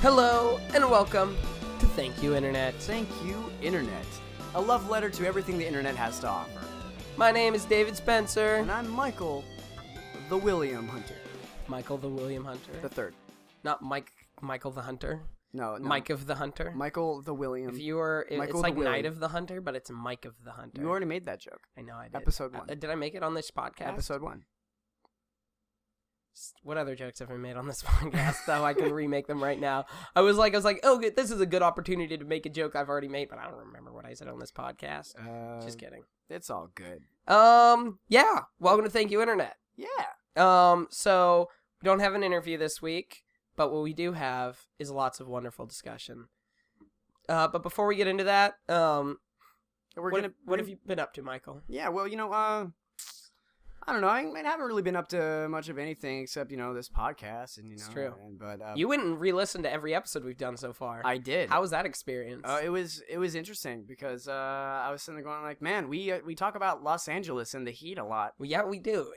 Hello, and welcome to Thank You, Internet. Thank you, Internet. A love letter to everything the Internet has to offer. My name is David Spencer. And I'm Michael, the William Hunter. Michael the William Hunter. The third. Not Michael the Hunter. No. Mike of the Hunter. Michael the William. If you were, it's Michael like the William. Night of the Hunter, but it's Mike of the Hunter. You already made that joke. I know I did. Episode 1. Did I make it on this podcast? Episode 1. What other jokes have I made on this podcast, though? I can remake them right now. I was like, oh, this is a good opportunity to make a joke I've already made, but I don't remember what I said on this podcast. Just kidding. It's all good. Yeah. Welcome to Thank You, Internet. Yeah. So we don't have an interview this week, but what we do have is lots of wonderful discussion. But before we get into that, what have you been up to, Michael? Yeah, well, I don't know. I haven't really been up to much of anything except, this podcast. And, It's true. But you went and re-listened to every episode we've done so far. I did. How was that experience? It was interesting because I was sitting there going like, man, we talk about Los Angeles and the heat a lot. Well, yeah, we do.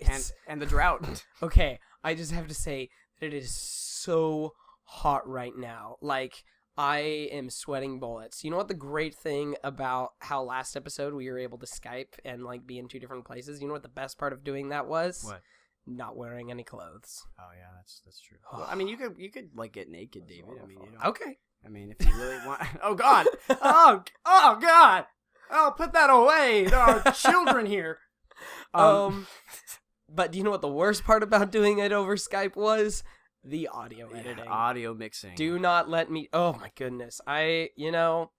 And the drought. Okay, I just have to say that it is so hot right now. Like, I am sweating bullets. You know what the great thing about how last episode we were able to Skype and like be in two different places? You know what the best part of doing that was? What? Not wearing any clothes. Oh yeah, that's true. Well, I mean, you could like get naked, David. I mean, okay. I mean, if you really want. Oh God. Oh God. Oh, put that away. There are children here. But do you know what the worst part about doing it over Skype was? The audio editing. Audio mixing. Do not let me... Oh, my goodness. Well,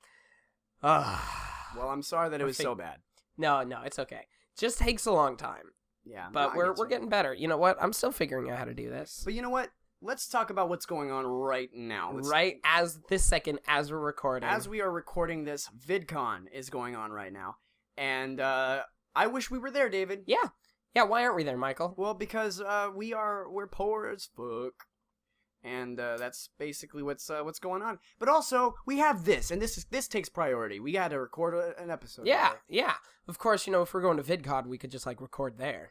I'm sorry that it was so bad. No, it's okay. Just takes a long time. Yeah. But we're getting better. You know what? I'm still figuring out how to do this. But you know what? Let's talk about what's going on right now. Right as this second, as we're recording. As we are recording this, VidCon is going on right now. And I wish we were there, David. Yeah. Yeah, why aren't we there, Michael? Well, because we're poor as fuck. And that's basically what's going on. But also, we have this, and this takes priority. We got to record an episode. Yeah, yeah. Of course, if we're going to VidCon, we could just record there.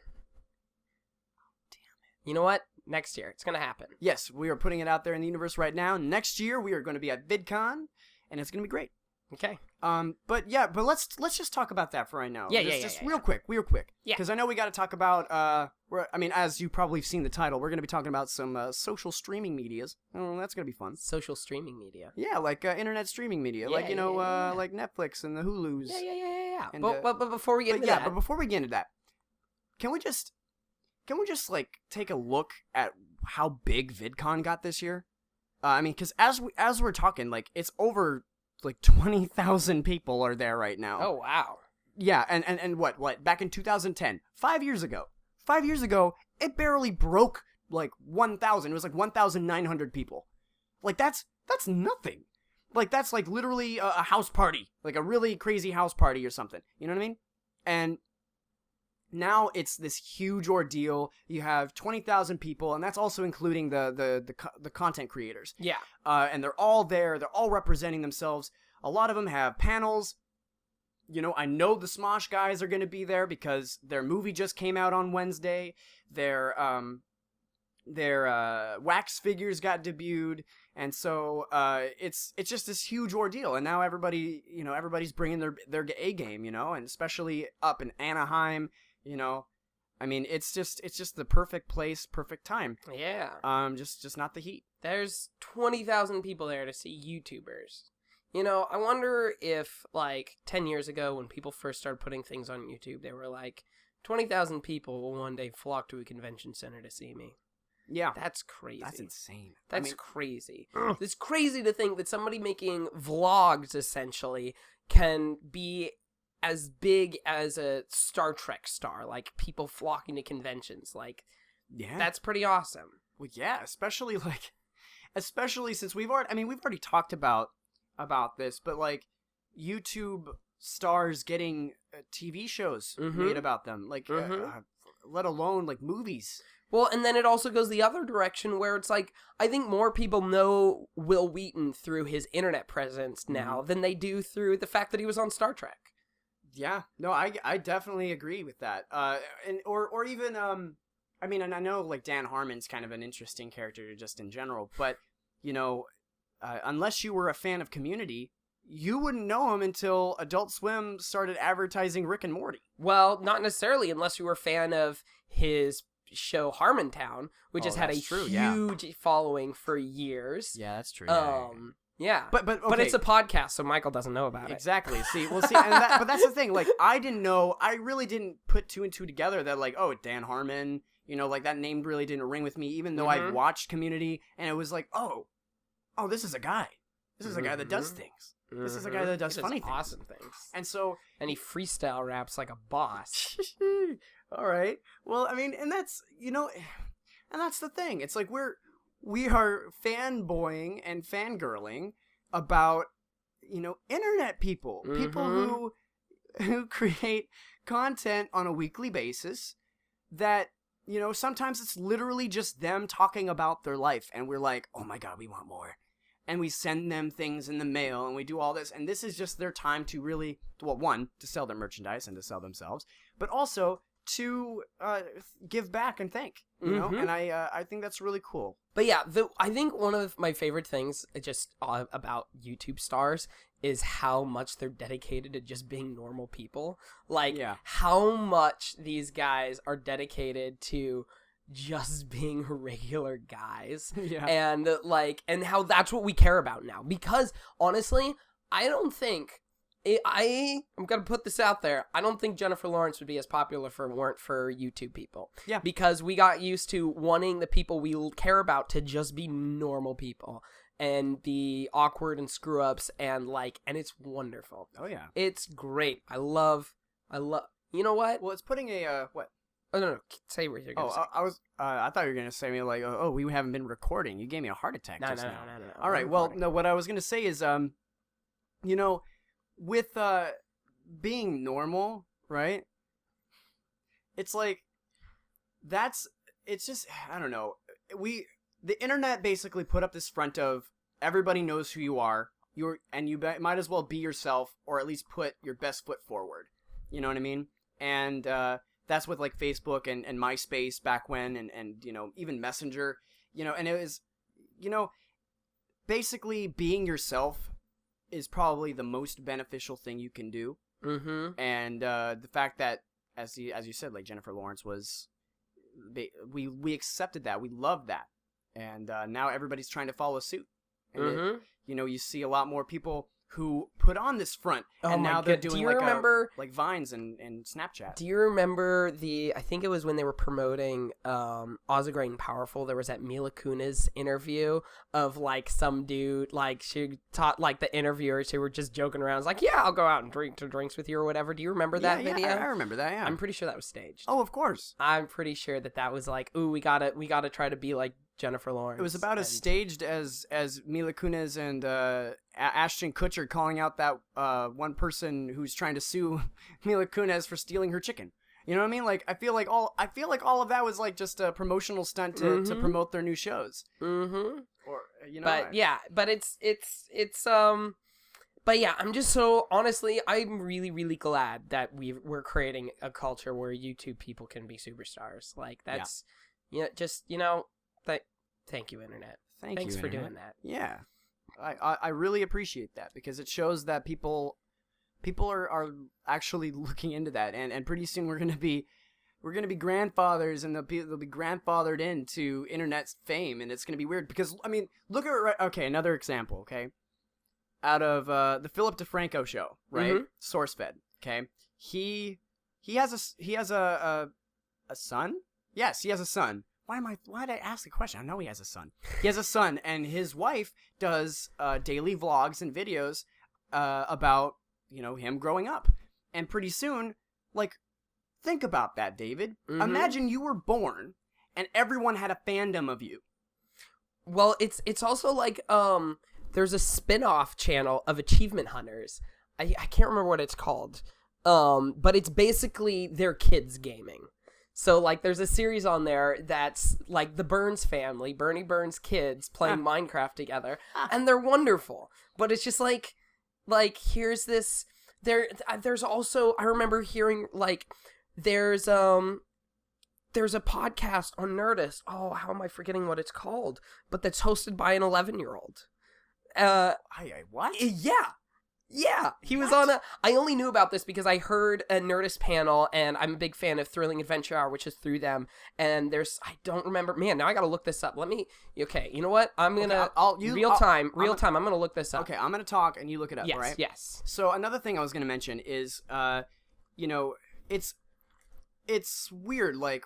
Damn it. You know what? Next year, it's gonna happen. Yes, we are putting it out there in the universe right now. Next year, we are going to be at VidCon, and it's going to be great. Okay. But let's just talk about that for right now. Yeah, just real quick. Yeah. Because I know we got to talk about as you probably have seen the title, we're going to be talking about some social streaming medias. Oh, that's going to be fun. Social streaming media. Yeah, like internet streaming media, like like Netflix and the Hulus. Yeah. And, but before we get into that, but before we get into that, can we just take a look at how big VidCon got this year? I mean, because as we're talking, it's over. 20,000 people are there right now. Oh, wow. Yeah, and what? Back in 2010, 5 years ago, it barely broke 1,000. It was 1,900 people. That's nothing. That's literally a house party, a really crazy house party or something. You know what I mean? And now it's this huge ordeal. You have 20,000 people, and that's also including the content creators. Yeah. And they're all there. They're all representing themselves. A lot of them have panels. I know the Smosh guys are going to be there because their movie just came out on Wednesday. Their wax figures got debuted, and so it's just this huge ordeal. And now everybody's bringing their A game, and especially up in Anaheim. I mean, it's just the perfect place, perfect time. Yeah. Just not the heat. There's 20,000 people there to see YouTubers. I wonder if 10 years ago when people first started putting things on YouTube, they were 20,000 people will one day flock to a convention center to see me. Yeah. That's crazy. That's insane. That's crazy. It's crazy to think that somebody making vlogs essentially can be as big as a Star Trek star, people flocking to conventions. Yeah. That's pretty awesome. Well, yeah, especially since we've already talked about this, but YouTube stars getting TV shows made about them, let alone movies. Well, and then it also goes the other direction where it's I think more people know Will Wheaton through his internet presence now than they do through the fact that he was on Star Trek. Yeah, no, I definitely agree with that. Or even and I know Dan Harmon's kind of an interesting character just in general, but unless you were a fan of Community, you wouldn't know him until Adult Swim started advertising Rick and Morty. Well, not necessarily unless you were a fan of his show Harmontown, which has had a huge following for years. Yeah, that's true. Yeah. But it's a podcast, so Michael doesn't know about it. Exactly. But that's the thing. Like, I didn't know. I really didn't put two and two together that, like, oh, Dan Harmon, like, that name really didn't ring with me, even though I've watched Community, and it was like, oh, this is a guy. This is a guy that does things. This is a guy that does funny things. Awesome things. And he freestyle raps like a boss. All right. Well, I mean, and that's, and that's the thing. It's like we are fanboying and fangirling about, internet people. People who create content on a weekly basis that, sometimes it's literally just them talking about their life. And we're like, oh my God, we want more. And we send them things in the mail and we do all this. And this is just their time to really, well, one, to sell their merchandise and to sell themselves, but also to give back and thank, and I think that's really cool. But yeah, I think one of my favorite things just about YouTube stars is how much they're dedicated to just being normal people. Like, how much these guys are dedicated to just being regular guys. And how that's what we care about now. Because honestly, I don't think I'm gonna put this out there. I don't think Jennifer Lawrence would be as popular if it weren't for YouTube people. Yeah. Because we got used to wanting the people we care about to just be normal people and be awkward and screw ups and it's wonderful. Oh yeah. It's great. I love. You know what? Well, it's putting a what? Oh no! Say what you're gonna say. I thought you were gonna say me like, oh, we haven't been recording. You gave me a heart attack just now. No. All right. Well, no. What I was gonna say is, with being normal, right? It's like it's just, I don't know. The internet basically put up this front of everybody knows who you are. You might as well be yourself, or at least put your best foot forward. You know what I mean? And that's with like Facebook and MySpace back when, and even Messenger, and it was, basically being yourself is probably the most beneficial thing you can do. Mm-hmm. And the fact that, as you said, like Jennifer Lawrence was, we accepted that, we loved that, and now everybody's trying to follow suit. And you see a lot more people who put on this front, and now they're doing like Vines and Snapchat. Do you remember I think it was when they were promoting Oz Great and Powerful, there was that Mila Kunis interview of like some dude, like she taught like the interviewers who were just joking around. It's like, yeah, I'll go out and drink drinks with you or whatever. Do you remember that video? I remember that, yeah. I'm pretty sure that was staged. Oh, of course. I'm pretty sure that was like, ooh, we gotta try to be like Jennifer Lawrence. It was about as staged as Mila Kunis and Ashton Kutcher calling out that one person who's trying to sue Mila Kunis for stealing her chicken. You know what I mean? Like I feel like all of that was like just a promotional stunt to promote their new shows. Mm-hmm. Or But yeah, I'm just so honestly, I'm really, really glad that we're creating a culture where YouTube people can be superstars. Like that's thank you, internet. Thanks for doing that. Yeah, I really appreciate that, because it shows that people are actually looking into that, and pretty soon we're gonna be grandfathers, and they'll be grandfathered into internet's fame, and it's gonna be weird because I mean, look at another example, okay, out of the Philip DeFranco show, right? Mm-hmm. SourceFed, okay, he has a son. Yes, he has a son. Why did I ask the question? I know he has a son. He has a son, and his wife does daily vlogs and videos about, him growing up. And pretty soon, like, think about that, David. Mm-hmm. Imagine you were born, and everyone had a fandom of you. Well, it's also like, there's a spin-off channel of Achievement Hunters. I can't remember what it's called. But it's basically their kids gaming. So, like, there's a series on there that's, like, the Burns family, Bernie Burns' kids playing Minecraft together, and they're wonderful. But it's just, like here's this, there's also, I remember hearing, like, there's a podcast on Nerdist, oh, how am I forgetting what it's called, but that's hosted by an 11-year-old. What? Yeah, he was on a... I only knew about this because I heard a Nerdist panel, and I'm a big fan of Thrilling Adventure Hour, which is through them, and there's... I don't remember... Man, now I gotta look this up. Let me... Okay, you know what? I'm gonna... Real time, I'm gonna look this up. Okay, I'm gonna talk, and you look it up, right? Yes. So another thing I was gonna mention is, it's weird, like...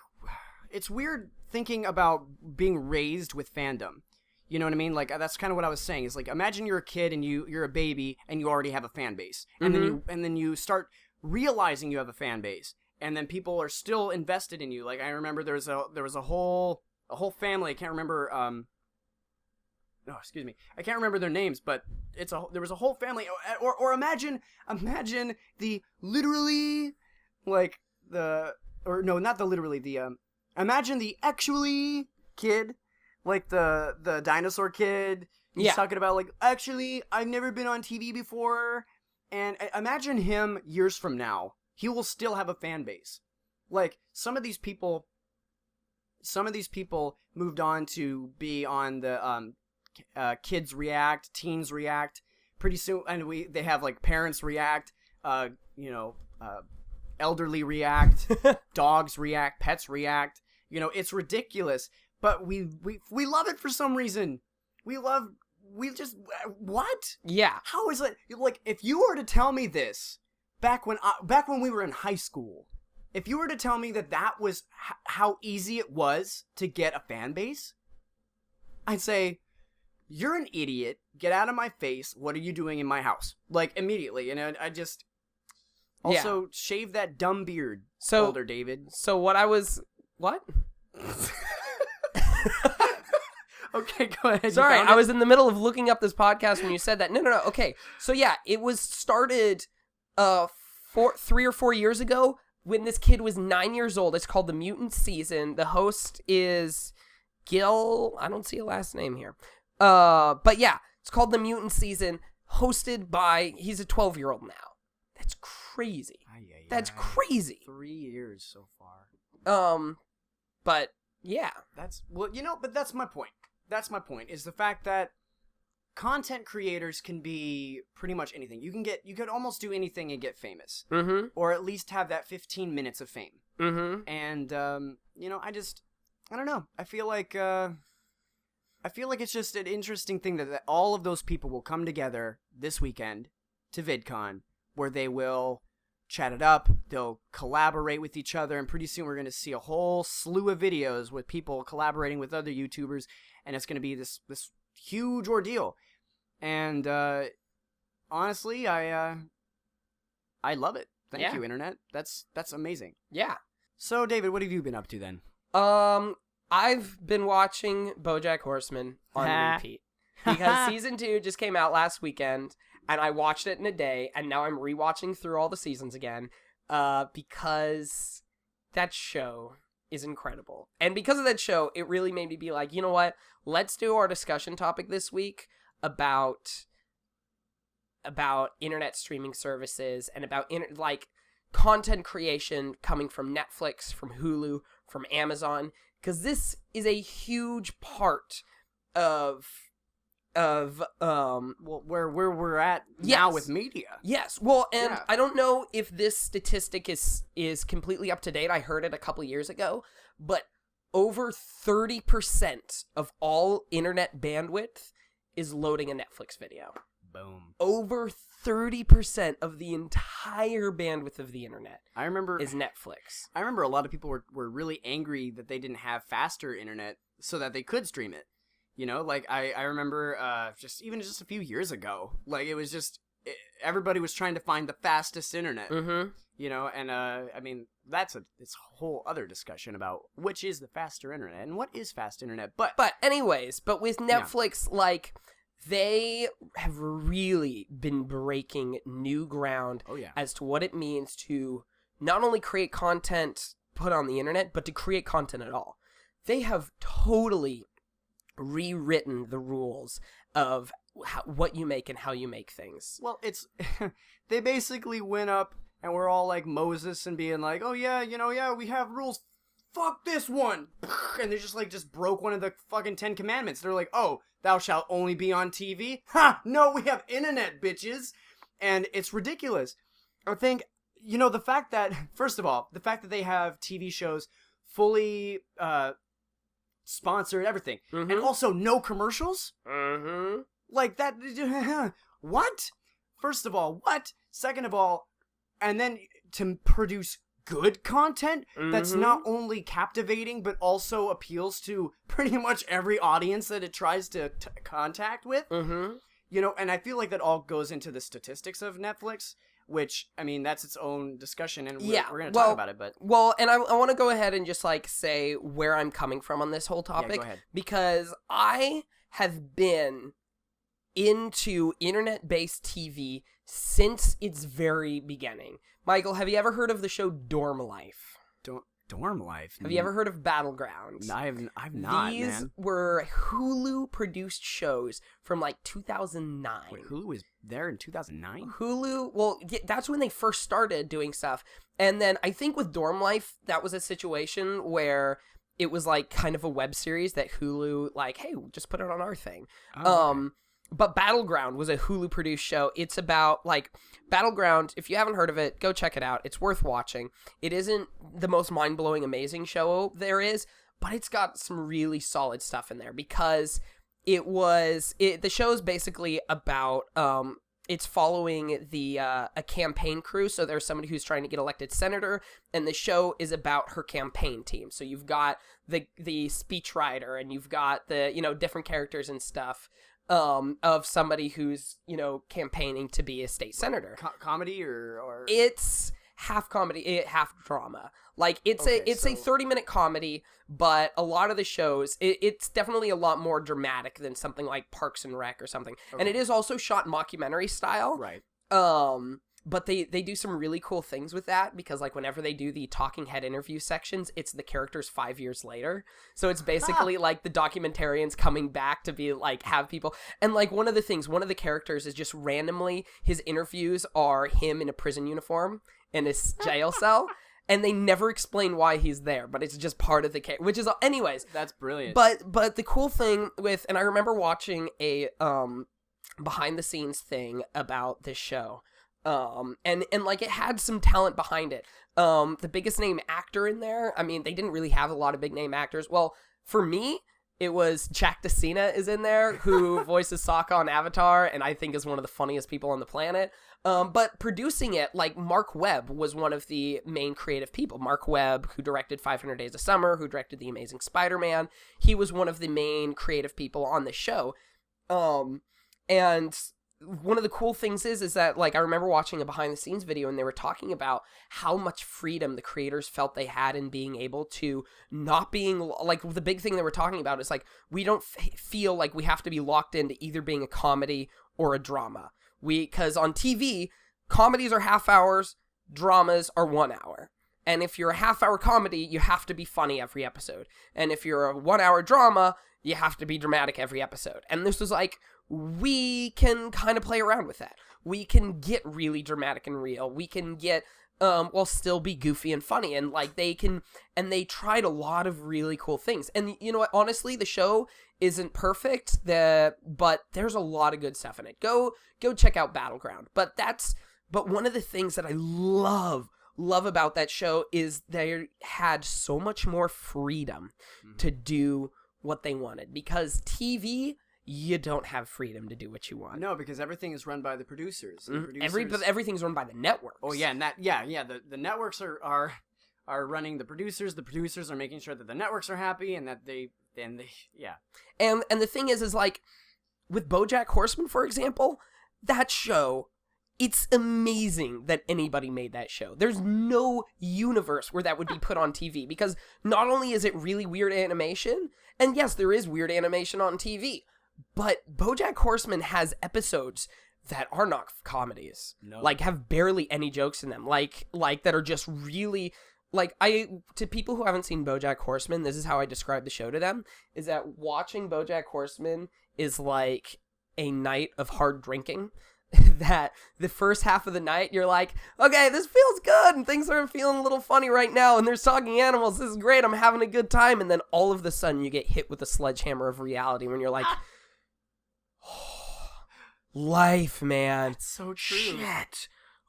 It's weird thinking about being raised with fandom. You know what I mean? Like, that's kind of what I was saying. Is like, imagine you're a kid and you're a baby and you already have a fan base, and then you start realizing you have a fan base, and then people are still invested in you. Like, I remember there was a whole family. I can't remember. No, excuse me. I can't remember their names, but there was a whole family. Or imagine the literally, like not the literally, imagine the actually kid. Like the dinosaur kid, he's talking about, like, actually, I've never been on TV before, and imagine him years from now. He will still have a fan base. Like, some of these people moved on to be on the Kids React, Teens React, pretty soon, and they have, like, Parents React, Elderly React, Dogs React, Pets React. It's ridiculous. But we love it for some reason. What? Yeah. How is it? Like, if you were to tell me this back when we were in high school, if you were to tell me that was how easy it was to get a fan base, I'd say, you're an idiot. Get out of my face. What are you doing in my house? Like, immediately. I just... Also, shave that dumb beard, older David. So what I was... What? Okay, go ahead. Sorry, I was in the middle of looking up this podcast when you said that. No. Okay, so yeah, it was started 3 or 4 years ago when this kid was 9 years old. It's called The Mutant Season. The host is Gil. I don't see a last name here. But yeah, it's called The Mutant Season, hosted by... He's a 12-year-old now. That's crazy. That's crazy. 3 years so far. But yeah. But that's my point. That's my point, is the fact that content creators can be pretty much anything. You could almost do anything and get famous. Mm-hmm. Or at least have that 15 minutes of fame. Mm-hmm. And, I don't know. I feel like it's just an interesting thing that all of those people will come together this weekend to VidCon, where they will chat it up, they'll collaborate with each other, and pretty soon we're going to see a whole slew of videos with people collaborating with other YouTubers, and it's going to be this huge ordeal. And honestly, I love it. Thank you, Internet. That's amazing. Yeah. So, David, what have you been up to then? I've been watching BoJack Horseman on repeat because season 2 just came out last weekend. And I watched it in a day, and now I'm rewatching through all the seasons again, because that show is incredible. And because of that show, it really made me be like, you know what? Let's do our discussion topic this week about internet streaming services and about content creation coming from Netflix, from Hulu, from Amazon, because this is a huge part of where we're at now with media. Yes. Well, and I don't know if this statistic is completely up to date. I heard it a couple years ago, but over 30% of all internet bandwidth is loading a Netflix video. Boom. Over 30% of the entire bandwidth of the internet is Netflix. I remember a lot of people were really angry that they didn't have faster internet so that they could stream it. I remember just a few years ago, like, it was just everybody was trying to find the fastest internet. Mm-hmm. And it's a whole other discussion about which is the faster internet and what is fast internet. But anyways, with Netflix, they have really been breaking new ground as to what it means to not only create content put on the internet, but to create content at all. They have totally rewritten the rules of what you make and how you make things. Well, it's they basically went up and were all like Moses and being like, oh yeah, we have rules fuck this one, and they just broke one of the fucking 10 commandments. They're like, oh, thou shalt only be on TV? Ha! No, we have internet, bitches! And it's ridiculous. I think, the fact that, first of all, the fact that they have TV shows fully sponsored, everything, and also no commercials? Like that, what? First of all, what? Second of all, and then to produce good content that's not only captivating but also appeals to pretty much every audience that it tries to contact with. And I feel like that all goes into the statistics of Netflix, which, I mean, that's its own discussion, and we're going to talk about it. But and I want to go ahead and just say where I'm coming from on this whole topic. Yeah, go ahead. Because I have been into internet-based TV since its very beginning. Michael, have you ever heard of the show Dorm Life? Dorm Life? Have you ever heard of Battlegrounds? I've not, These man. were Hulu-produced shows from, 2009. Wait, Hulu was there in 2009? Hulu, well, that's when they first started doing stuff. And then I think with Dorm Life, that was a situation where it was, kind of a web series that Hulu, hey, just put it on our thing. Okay. But Battleground was a Hulu-produced show. It's about, Battleground, if you haven't heard of it, go check it out. It's worth watching. It isn't the most mind-blowing, amazing show there is, but it's got some really solid stuff in there because the show is basically about, it's following a campaign crew. So there's somebody who's trying to get elected senator, and the show is about her campaign team. So you've got the speechwriter, and you've got the, different characters and stuff. Of somebody who's, campaigning to be a state senator. Comedy or It's half comedy, half drama. It's a 30-minute comedy, but a lot of the shows, it's definitely a lot more dramatic than something like Parks and Rec or something. Okay. And it is also shot mockumentary style. Right. But they do some really cool things with that because, whenever they do the talking head interview sections, it's the characters 5 years later. So it's basically the documentarians coming back to be have people. And one of the characters is just randomly, his interviews are him in a prison uniform in his jail cell. And they never explain why he's there, but it's just part of the case, which is, anyways. That's brilliant. But the cool thing and I remember watching a behind the scenes thing about this show. And it had some talent behind it. The biggest name actor in there, I mean, they didn't really have a lot of big name actors. Well, for me, it was Jack DeCena is in there, who voices Sokka on Avatar, and I think is one of the funniest people on the planet. But producing it, Mark Webb was one of the main creative people. Mark Webb, who directed 500 Days of Summer, who directed The Amazing Spider-Man, he was one of the main creative people on the show. And one of the cool things is that, I remember watching a behind-the-scenes video, and they were talking about how much freedom the creators felt they had in being able to not being, the big thing they were talking about is, we don't feel like we have to be locked into either being a comedy or a drama. Because on TV, comedies are half hours, dramas are 1 hour. And if you're a half-hour comedy, you have to be funny every episode. And if you're a 1 hour drama, you have to be dramatic every episode. And this was we can kind of play around with that. We can get really dramatic and real. We can get, while still be goofy and funny. And they tried a lot of really cool things. And you know what? Honestly, the show isn't perfect, but there's a lot of good stuff in it. Go check out Battleground. But one of the things that I love about that show is they had so much more freedom to do what they wanted. Because TV, you don't have freedom to do what you want. No, because everything is run by the producers. Everything's run by the networks. Oh yeah, and the networks are running the producers. The producers are making sure that the networks are happy and that they And the thing is with BoJack Horseman, for example, that show, it's amazing that anybody made that show. There's no universe where that would be put on TV, because not only is it really weird animation, and yes, there is weird animation on TV, but BoJack Horseman has episodes that are not comedies. No. Like, have barely any jokes in them. Like that are just really... to people who haven't seen BoJack Horseman, this is how I describe the show to them, is that watching BoJack Horseman is like a night of hard drinking. that the first half of the night you're like, okay, this feels good and things are feeling a little funny right now and there's talking animals, this is great, I'm having a good time, and then all of a sudden you get hit with a sledgehammer of reality when you're like, oh, life, man. It's so true. Shit.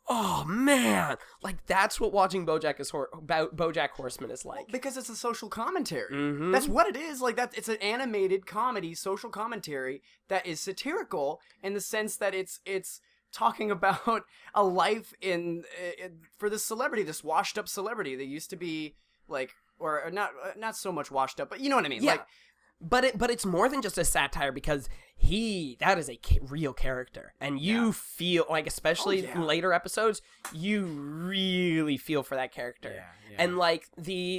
Oh man, like that's what watching BoJack Horseman is like. Because it's a social commentary. Mm-hmm. That's what it is. Like that, it's an animated comedy, social commentary that is satirical in the sense that it's talking about a life for this celebrity, this washed up celebrity that used to be like, or not so much washed up, but you know what I mean. Yeah. Like, but it's more than just a satire because that is a real character, and you feel like, especially in later episodes, you really feel for that character. Yeah. And like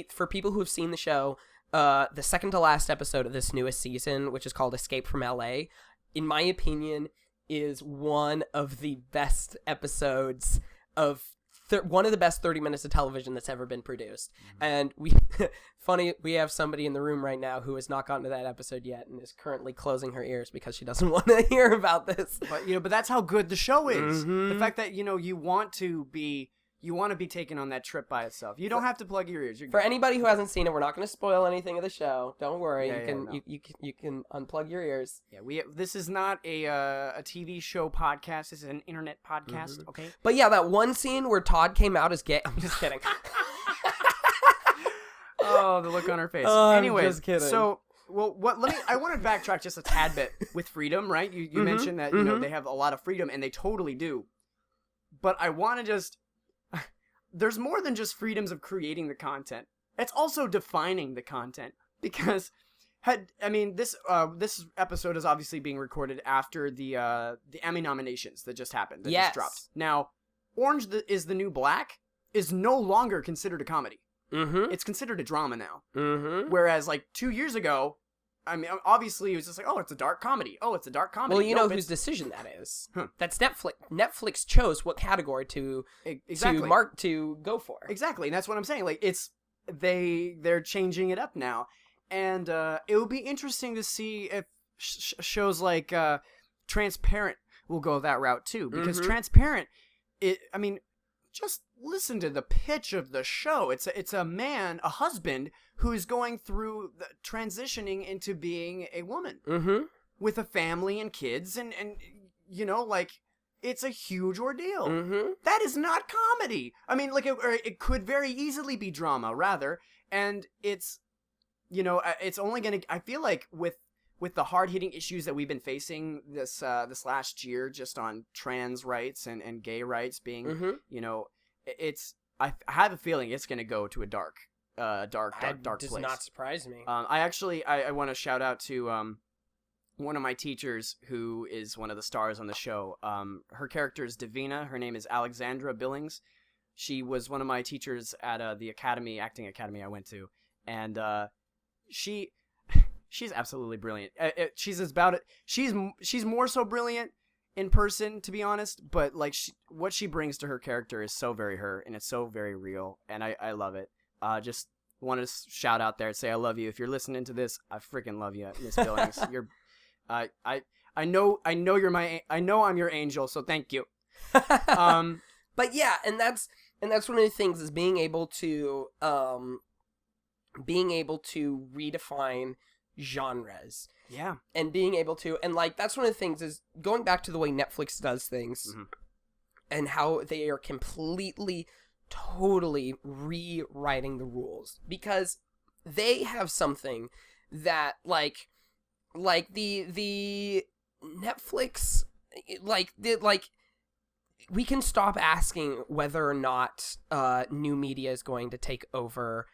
for people who have seen the show, the second to last episode of this newest season, which is called Escape from LA, in my opinion, is one of the best episodes of one of the best 30 minutes of television that's ever been produced. And we have somebody in the room right now who has not gotten to that episode yet and is currently closing her ears because she doesn't want to hear about this. But that's how good the show is. Mm-hmm. The fact that you want to be taken on that trip by itself. You don't have to plug your ears. For anybody who hasn't seen it, we're not going to spoil anything of the show. Don't worry. Yeah, you can unplug your ears. Yeah, this is not a TV show podcast. This is an internet podcast. Mm-hmm. Okay. But yeah, that one scene where Todd came out as gay. I'm just kidding. Oh, the look on her face. Anyways, I'm just kidding. So, I want to backtrack just a tad bit with freedom, right? You Mm-hmm. mentioned that they have a lot of freedom, and they totally do. But I want to just there's more than just freedoms of creating the content. It's also defining the content, because this episode is obviously being recorded after the Emmy nominations that just happened. That just dropped. Now, Orange is the New Black is no longer considered a comedy. Mm-hmm. It's considered a drama now. Mm-hmm. Whereas like 2 years ago, I mean, obviously it was just like, oh, it's a dark comedy. Oh, it's a dark comedy. Well, you know whose decision that is. That's Netflix. Netflix chose what category to go for. Exactly, and that's what I'm saying. Like they're changing it up now, and it will be interesting to see if shows like Transparent will go that route too, because Transparent, just listen to the pitch of the show. It's a husband who is going through transitioning into being a woman with a family and kids, and it's a huge ordeal. That is not comedy. I mean, like it could very easily be drama, rather, and it's only gonna. I feel like with the hard-hitting issues that we've been facing this last year, just on trans rights and gay rights being, I have a feeling it's going to go to a dark place. Does not surprise me. I want to shout out to one of my teachers who is one of the stars on the show. Her character is Davina. Her name is Alexandra Billings. She was one of my teachers at the acting academy I went to, and she's absolutely brilliant. She's more so brilliant in person, to be honest, but like what she brings to her character is so very her, and it's so very real, and I love it. Just want to shout out there and say I love you. If you're listening to this, I freaking love you, Miss Billings. You're, I know I'm your angel, so thank you. But yeah, and that's one of the things, is being able to redefine genres. Yeah. And being able to, and like, that's one of the things, is going back to the way Netflix does things and how they are completely, totally rewriting the rules, because they have something that like the Netflix, we can stop asking whether or not new media is going to take over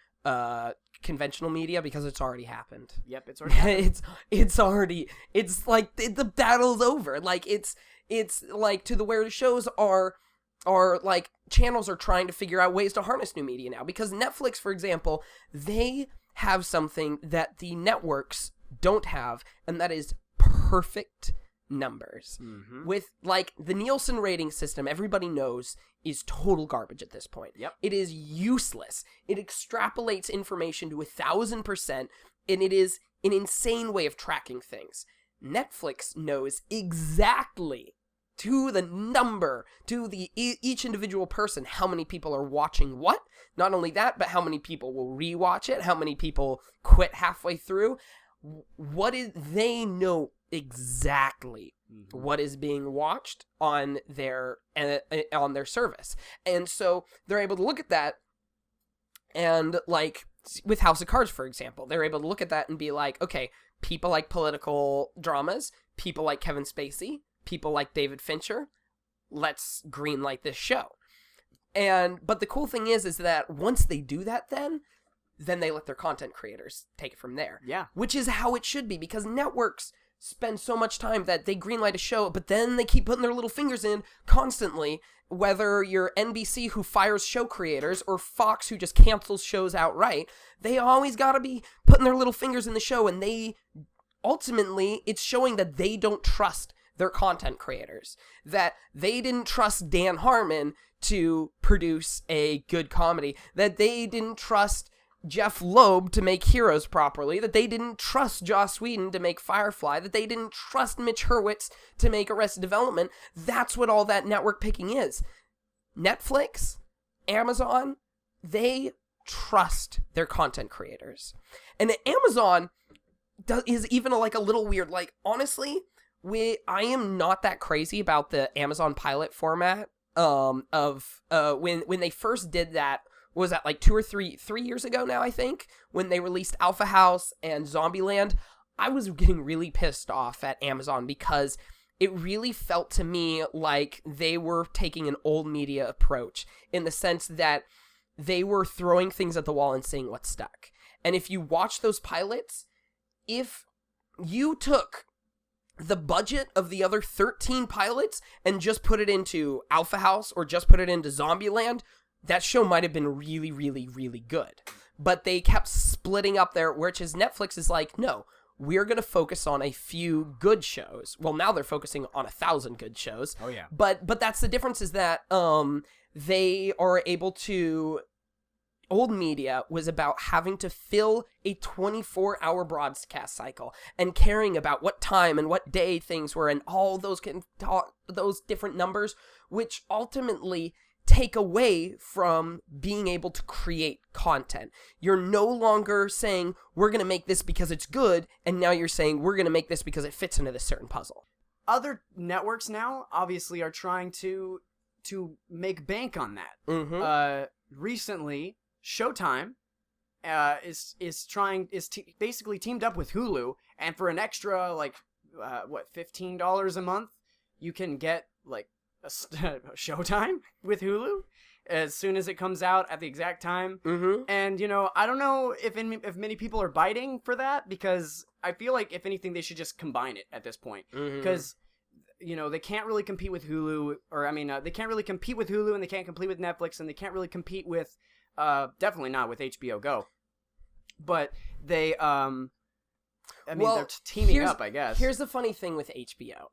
conventional media, because it's already happened. Yep, it's already happened. it's like the battle's over. Like it's like to the where the shows are like, channels are trying to figure out ways to harness new media now, because Netflix, for example, they have something that the networks don't have, and that is perfect numbers. With like the Nielsen rating system, everybody knows is total garbage at this point. Yep. It is useless. It extrapolates information to 1,000%, and it is an insane way of tracking things. Netflix knows exactly to the number, to the each individual person, how many people are watching what. Not only that, but how many people will rewatch it, how many people quit halfway through. They know exactly what is being watched on their service. And so they're able to look at that and, like, with House of Cards, for example, they're able to look at that and be like, okay, people like political dramas, people like Kevin Spacey, people like David Fincher, let's greenlight this show. But the cool thing is that once they do that, then they let their content creators take it from there. Yeah. Which is how it should be, because networks spend so much time that they greenlight a show, but then they keep putting their little fingers in constantly, whether you're NBC, who fires show creators, or Fox, who just cancels shows outright. They always got to be putting their little fingers in the show, and ultimately, it's showing that they don't trust their content creators, that they didn't trust Dan Harmon to produce a good comedy, that they didn't trust Jeff Loeb to make Heroes properly, that they didn't trust Joss Whedon to make Firefly, that they didn't trust Mitch Hurwitz to make Arrested Development. That's what all that network picking is. Netflix, Amazon, they trust their content creators. And Amazon is even a little weird. Like, honestly, I am not that crazy about the Amazon pilot format when they first did that. Was that like 2 or 3 years ago now, I think, when they released Alpha House and Zombieland? I was getting really pissed off at Amazon because it really felt to me like they were taking an old media approach, in the sense that they were throwing things at the wall and seeing what stuck. And if you watch those pilots, if you took the budget of the other 13 pilots and just put it into Alpha House or just put it into Zombieland, that show might have been really, really, really good. But they kept splitting up there, which is Netflix is like, no, we're going to focus on a few good shows. Well, now they're focusing on 1,000 good shows. Oh, yeah. But that's the difference, is that they are able to... Old media was about having to fill a 24-hour broadcast cycle and caring about what time and what day things were and all those different numbers, which ultimately take away from being able to create content. You're no longer saying, we're going to make this because it's good, and now you're saying, we're going to make this because it fits into this certain puzzle. Other networks now, obviously, are trying to make bank on that. Mm-hmm. Recently, Showtime basically teamed up with Hulu, and for an extra, $15 a month, you can get, Showtime with Hulu as soon as it comes out at the exact time. Mm-hmm. And, I don't know if many people are biting for that, because I feel like, if anything, they should just combine it at this point. Because, they can't really compete with Hulu, they can't really compete with Hulu, and they can't compete with Netflix, and they can't really compete with, definitely not with HBO Go. But they, they're teaming up, I guess. Here's the funny thing with HBO.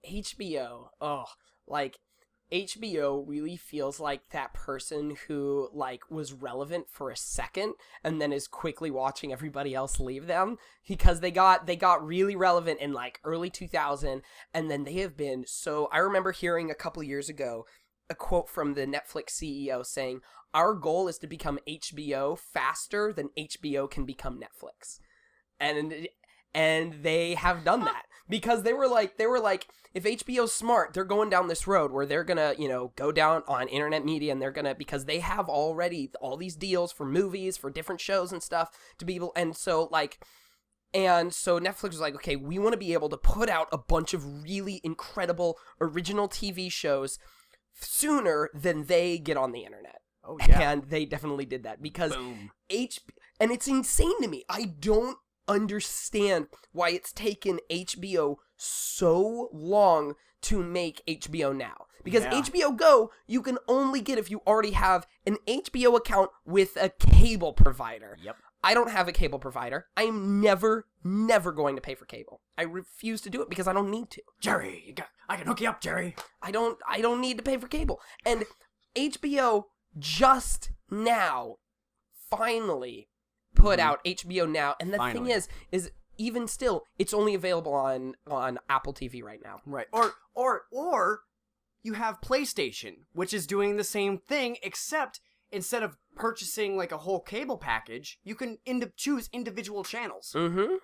HBO really feels like that person who, was relevant for a second and then is quickly watching everybody else leave them, because they got really relevant in, early 2000, and then they have been so... I remember hearing a couple years ago a quote from the Netflix CEO saying, our goal is to become HBO faster than HBO can become Netflix. And they have done that, because they were like, if HBO's smart, they're going down this road where they're gonna, go down on internet media, and they're gonna, because they have already all these deals for movies, for different shows and stuff to be able, and so Netflix was like, okay, we want to be able to put out a bunch of really incredible original TV shows sooner than they get on the internet. Oh yeah. And they definitely did that, because Boom. And it's insane to me. I don't understand why it's taken HBO so long to make HBO Now. Because HBO Go, you can only get if you already have an HBO account with a cable provider. Yep. I don't have a cable provider. I am never going to pay for cable. I refuse to do it because I don't need to. Jerry, I can hook you up, Jerry. I don't need to pay for cable. And HBO just now finally put out HBO Now. And the thing is even still, it's only available on Apple TV right now. Right. Or you have PlayStation, which is doing the same thing, except instead of purchasing like a whole cable package, you can choose individual channels,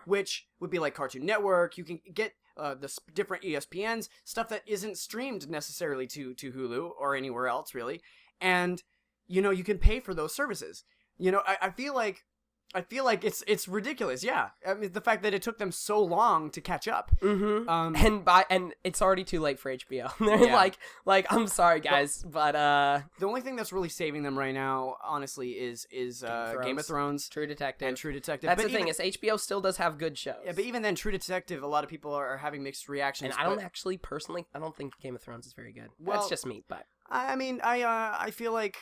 which would be like Cartoon Network. You can get different ESPNs, stuff that isn't streamed necessarily to Hulu or anywhere else, really. And, you can pay for those services. I feel like it's ridiculous. Yeah, I mean the fact that it took them so long to catch up. And it's already too late for HBO. They're like I'm sorry guys, but the only thing that's really saving them right now, honestly, is Game of Thrones, True Detective, and True Detective. That's the thing is HBO still does have good shows. Yeah, but even then, True Detective, a lot of people are having mixed reactions. And I don't actually personally, I don't think Game of Thrones is very good. Well, that's just me, but I mean, I feel like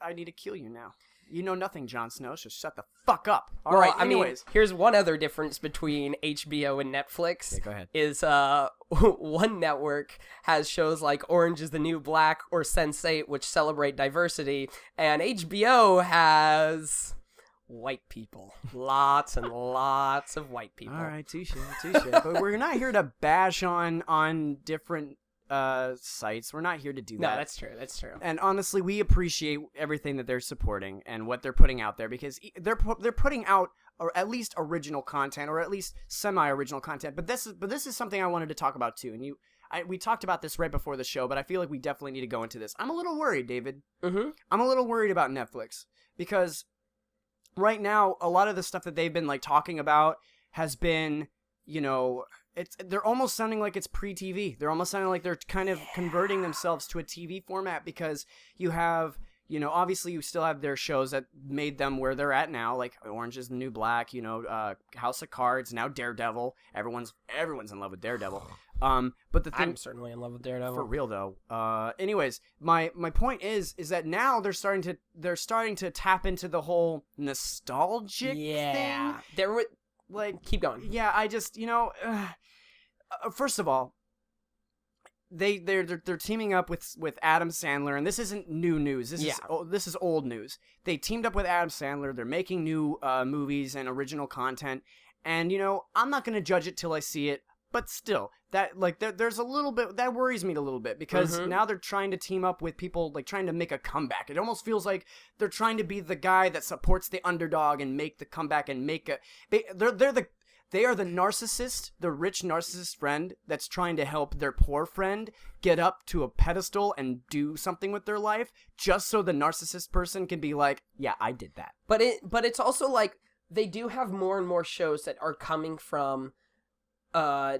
I need to kill you now. You know nothing, Jon Snow, so shut the fuck up. All right. Anyways. I mean, here's one other difference between HBO and Netflix. Okay, go ahead. Is one network has shows like Orange is the New Black or Sense8, which celebrate diversity, and HBO has white people. Lots and lots of white people. All right, touche. But we're not here to bash on different sites. We're not here to do that. No, that's true. And honestly, we appreciate everything that they're supporting and what they're putting out there, because they're putting out or at least original content, or at least semi-original content. But this is something I wanted to talk about too. And we talked about this right before the show, but I feel like we definitely need to go into this. I'm a little worried, David. I'm a little worried about Netflix, because right now a lot of the stuff that they've been like talking about has been, they're almost sounding like it's pre-TV. They're almost sounding like they're kind of converting themselves to a TV format, because you have, obviously you still have their shows that made them where they're at now, like Orange is the New Black, House of Cards, now Daredevil. Everyone's in love with Daredevil. But the thing, I'm certainly in love with Daredevil. For real though. Anyways, my point is that now they're starting to tap into the whole nostalgic thing. Keep going. Yeah, I just, first of all, they're teaming up with Adam Sandler, and this isn't new news. This is old news. They teamed up with Adam Sandler. They're making new movies and original content, and I'm not gonna judge it till I see it. But still, that there's a little bit that worries me a little bit, because now they're trying to team up with people, like trying to make a comeback. It almost feels like they're trying to be the guy that supports the underdog and make the comeback and make a. They are the narcissist, the rich narcissist friend that's trying to help their poor friend get up to a pedestal and do something with their life, just so the narcissist person can be like, yeah, I did that. But it's also like they do have more and more shows that are coming from. More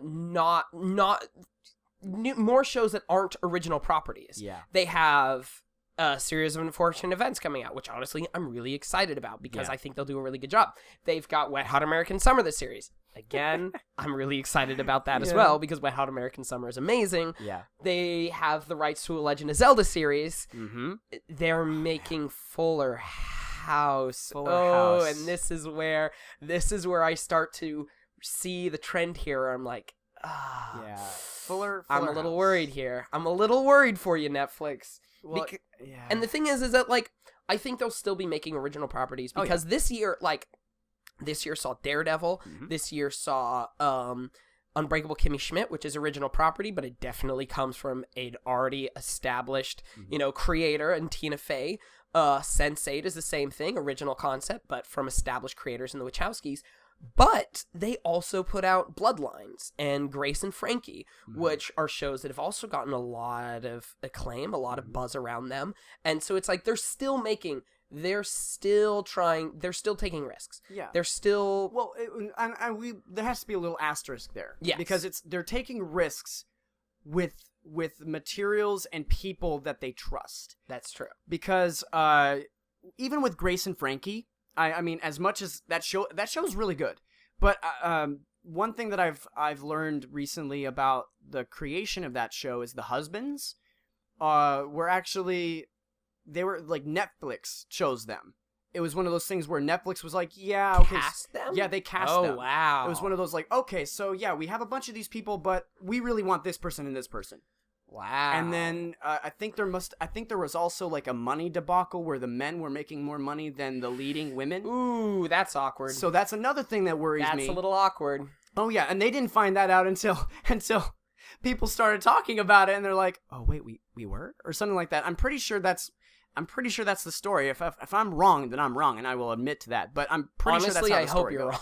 shows that aren't original properties. Yeah. They have a series of unfortunate events coming out, which honestly I'm really excited about, because I think they'll do a really good job. They've got Wet Hot American Summer, the series. Again, I'm really excited about that as well, because Wet Hot American Summer is amazing. Yeah. They have the rights to a Legend of Zelda series. They're making Fuller House. And this is where I start to see the trend here. Where I'm like, Fuller I'm a little worried here. I'm a little worried for you, Netflix. Well, And the thing is that like I think they'll still be making original properties, because this year saw Daredevil. This year saw Unbreakable Kimmy Schmidt, which is original property, but it definitely comes from an already established creator, and Tina Fey. Sense8 is the same thing, original concept, but from established creators in the Wachowskis. But they also put out Bloodlines and Grace and Frankie, which are shows that have also gotten a lot of acclaim, a lot of buzz around them. And so it's like they're still taking risks. Yeah. They're still... Well, there has to be a little asterisk there. Yes. Because they're taking risks with materials and people that they trust. That's true. Because even with Grace and Frankie, I mean, as much as that show's really good, but one thing that I've learned recently about the creation of that show is the husbands were actually, they were like, Netflix chose them. It was one of those things where Netflix was like, yeah, okay, cast them? Yeah, they cast them. Oh, wow. It was one of those like, okay, so yeah, we have a bunch of these people, but we really want this person and this person. Wow. And then I think there was also like a money debacle where the men were making more money than the leading women. Ooh, that's awkward. So that's another thing that worries me. That's a little awkward. Oh yeah, and they didn't find that out until people started talking about it, and they're like, "Oh wait, we were," or something like that. I'm pretty sure that's the story. If I'm wrong, then I'm wrong, and I will admit to that. But I'm pretty Honestly, sure that's how I the hope story you're goes.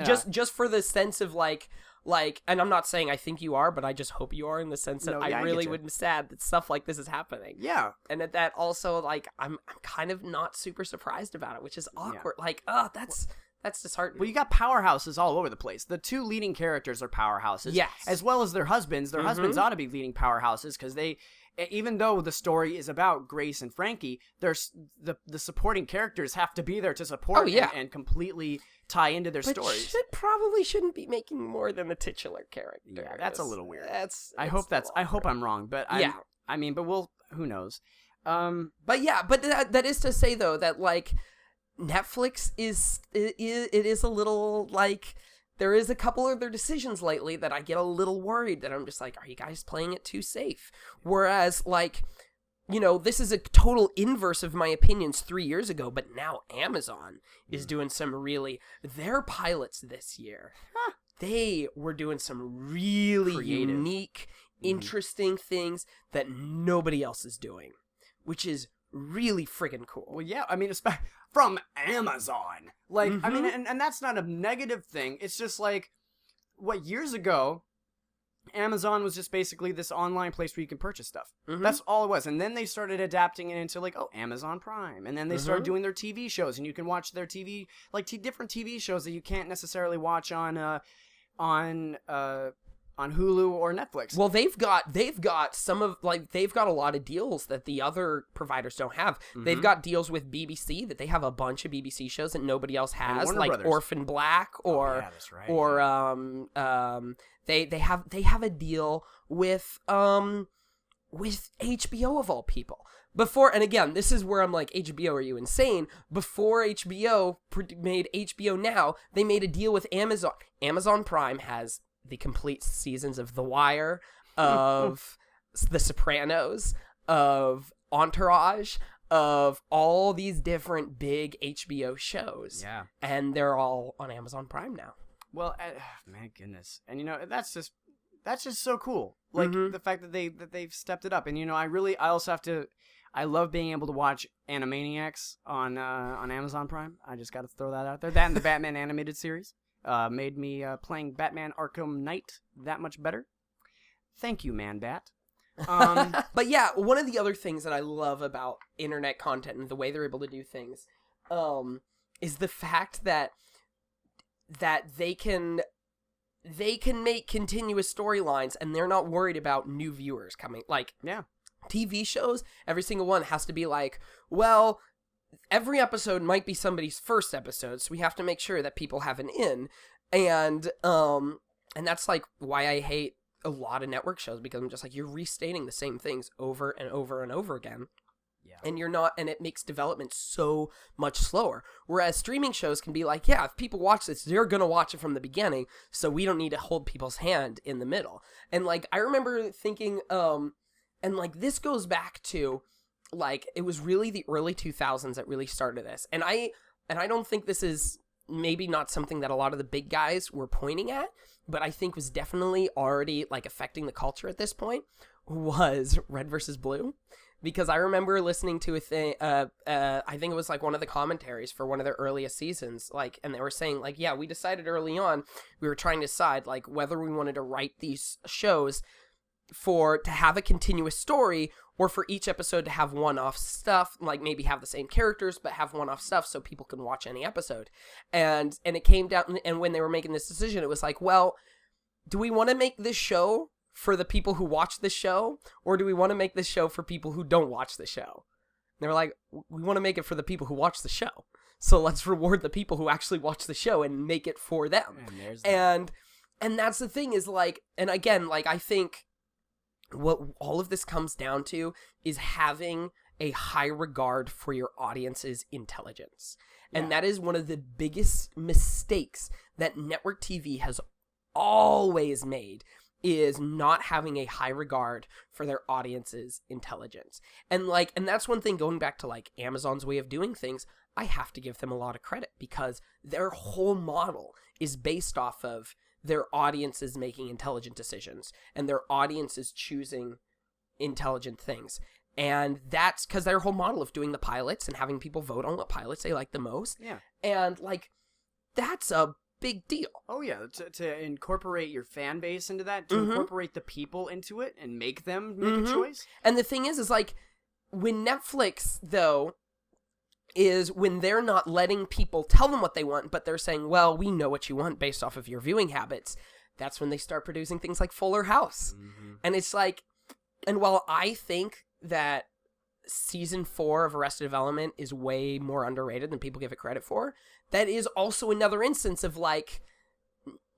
wrong. Just for the sense of like, and I'm not saying I think you are, but I just hope you are in the sense that No, yeah, I I really get you. would be sad that stuff like this is happening. Yeah, And that also, like, I'm kind of not super surprised about it, which is awkward. Like, that's disheartening. well, you got powerhouses all over the place. The two leading characters are powerhouses, Yes. as well as their husbands. Their husbands ought to be leading powerhouses because they. Even though the story is about Grace and Frankie, there's the supporting characters have to be there to support and completely tie into their stories. Probably shouldn't be making more than the titular character. Yeah, that's a little weird. I I hope I'm wrong, but who knows? But that is to say though that like Netflix it is a little like. There is a couple of their decisions lately that I get a little worried that I'm just like, are you guys playing it too safe? Whereas, like, you know, this is a total inverse of my opinions 3 years ago, but now Amazon is doing some really... Their pilots this year, they were doing some really creative, unique, interesting things that nobody else is doing, which is really friggin' cool. Well, yeah, I mean, from Amazon. Like, I mean, and that's not a negative thing. It's just like, years ago, Amazon was just basically this online place where you can purchase stuff. That's all it was. And then they started adapting it into like, Amazon Prime. And then they started doing their TV shows, and you can watch their TV, like different TV shows that you can't necessarily watch on Hulu or Netflix. Well, they've got some of they've got a lot of deals that the other providers don't have. They've got deals with BBC that they have a bunch of BBC shows that nobody else has, like Brothers. Orphan Black or that's right. they have a deal with HBO of all people. Before, and again, this is where I'm like, HBO, are you insane? Before HBO made HBO Now, they made a deal with Amazon. Amazon Prime has the complete seasons of The Wire, of The Sopranos, of Entourage, of all these different big HBO shows. Yeah. And they're all on Amazon Prime now. Well, my goodness. And, you know, that's just so cool. Like, the fact that they've stepped it up. And, you know, I love being able to watch Animaniacs on Amazon Prime. I just got to throw that out there. That and the Batman animated series. Made me playing Batman Arkham Knight that much better. Thank you, Man-Bat. But yeah, one of the other things that I love about internet content and the way they're able to do things is the fact that they can make continuous storylines and they're not worried about new viewers coming. Like, TV shows, every single one has to be like, well... Every episode might be somebody's first episode, so we have to make sure that people have an in, and that's like why I hate a lot of network shows, because I'm just like, you're restating the same things over and over and over again, and you're not, and it makes development so much slower. Whereas streaming shows can be like, yeah, if people watch this, they're gonna watch it from the beginning, so we don't need to hold people's hand in the middle. And like, I remember thinking, and like this goes back to. Like, it was really the early 2000s that really started this. And I don't think this is maybe not something that a lot of the big guys were pointing at, but I think was definitely already, like, affecting the culture at this point, was Red versus Blue. Because I remember listening to a thing, I think it was, like, one of the commentaries for one of their earliest seasons, like, and they were saying, like, yeah, we decided early on, we were trying to decide, like, whether we wanted to write these shows to have a continuous story, or for each episode to have one-off stuff, like maybe have the same characters, but have one-off stuff so people can watch any episode. And it came down, and when they were making this decision, it was like, well, do we want to make this show for the people who watch the show, or do we want to make this show for people who don't watch the show? And they were like, we want to make it for the people who watch the show. So let's reward the people who actually watch the show and make it for them. And that's the thing is like, and again, like I think what all of this comes down to is having a high regard for your audience's intelligence. And that is one of the biggest mistakes that network TV has always made, is not having a high regard for their audience's intelligence. And that's one thing, going back to like Amazon's way of doing things, I have to give them a lot of credit, because their whole model is based off of their audience is making intelligent decisions and their audience is choosing intelligent things. And that's because their whole model of doing the pilots and having people vote on what pilots they like the most. Yeah. And, like, that's a big deal. Oh, yeah. To incorporate your fan base into that, to incorporate the people into it and make them make a choice. And the thing is, like, when Netflix, though, is when they're not letting people tell them what they want, but they're saying, well, we know what you want based off of your viewing habits, that's when they start producing things like Fuller House. And it's like, and while I think that season 4 of Arrested Development is way more underrated than people give it credit for, that is also another instance of, like,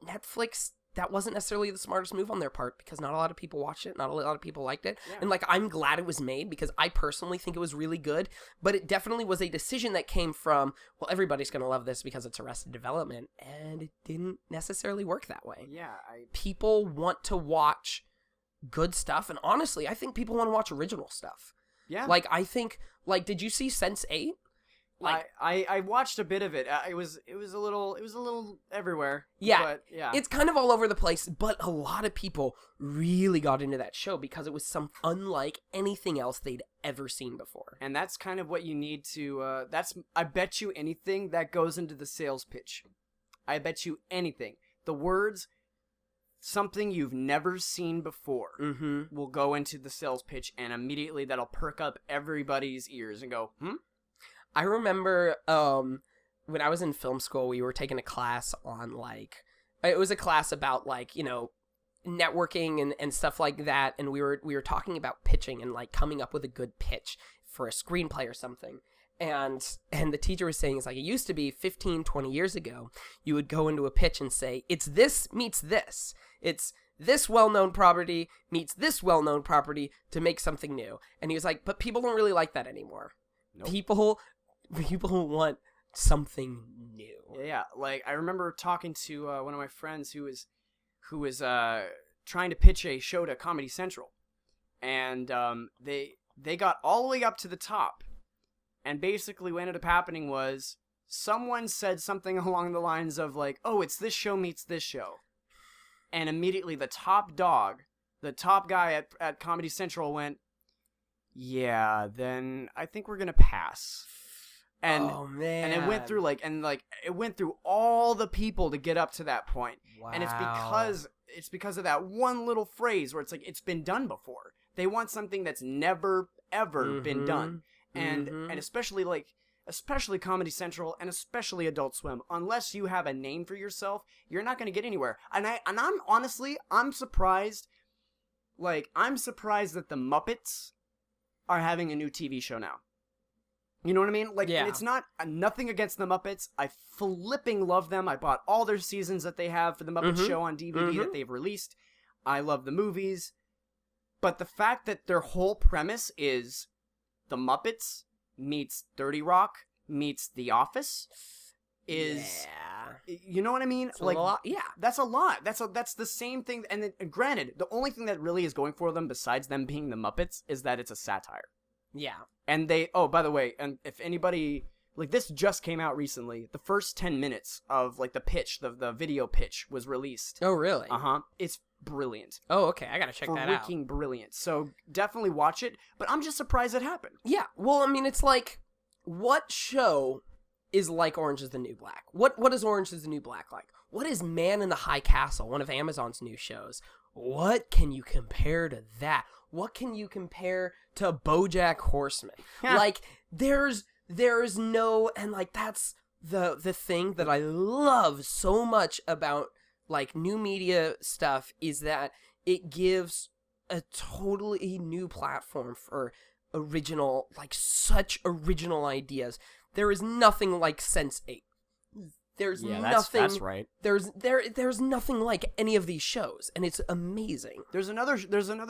Netflix, that wasn't necessarily the smartest move on their part because not a lot of people watched it, not a lot of people liked it. Yeah. And, like, I'm glad it was made because I personally think it was really good, but it definitely was a decision that came from, well, everybody's going to love this because it's Arrested Development, and it didn't necessarily work that way. Yeah. People want to watch good stuff, and honestly, I think people want to watch original stuff. Yeah. Like, I think, like, did you see Sense8? Like, I watched a bit of it. It was a little everywhere. Yeah, but yeah, it's kind of all over the place. But a lot of people really got into that show because it was unlike anything else they'd ever seen before. And that's kind of what you need to. I bet you anything that goes into the sales pitch. I bet you anything. The words "something you've never seen before" will go into the sales pitch, and immediately that'll perk up everybody's ears and go, I remember when I was in film school, we were taking a class on, like, it was a class about, like, you know, networking and stuff like that, and we were talking about pitching and, like, coming up with a good pitch for a screenplay or something. And the teacher was saying, it's like, it used to be 15, 20 years ago, you would go into a pitch and say, it's this meets this. It's this well-known property meets this well-known property to make something new. And he was like, but people don't really like that anymore. Nope. People want something new. Yeah, like, I remember talking to one of my friends who was trying to pitch a show to Comedy Central, and they got all the way up to the top, and basically what ended up happening was someone said something along the lines of, like, oh, it's this show meets this show, and immediately the top dog, the top guy at Comedy Central went, yeah, then I think we're gonna pass. And, oh, man. And it went through it went through all the people to get up to that point. Wow. And it's because of that one little phrase where it's like, it's been done before. They want something that's never ever been done. And especially Comedy Central and especially Adult Swim, unless you have a name for yourself, you're not going to get anywhere. And I'm surprised. Like, I'm surprised that the Muppets are having a new TV show now. You know what I mean? Like, yeah. And it's not nothing against the Muppets. I flipping love them. I bought all their seasons that they have for the Muppet Show on DVD that they've released. I love the movies. But the fact that their whole premise is the Muppets meets 30 Rock meets The Office is... Yeah. You know what I mean? It's like, a lot. Yeah. That's a lot. That's the same thing. And then, granted, the only thing that really is going for them besides them being the Muppets is that it's a satire. Yeah. And by the way, and if anybody, like, this just came out recently, the first 10 minutes of, like, the pitch, the video pitch was released. Oh, really? It's brilliant. Oh, okay. I gotta check that out. Freaking brilliant. So definitely watch it, but I'm just surprised it happened. Yeah. Well, I mean, it's like, what show is like Orange is the New Black? What is Orange is the New Black like? What is Man in the High Castle, one of Amazon's new shows? What can you compare to that? What can you compare to BoJack Horseman? Like, there's no, and, like, that's the thing that I love so much about, like, new media stuff is that it gives a totally new platform for original, like, such original ideas. There is nothing like Sense8. There's nothing. That's right. There's nothing like any of these shows, and it's amazing. There's another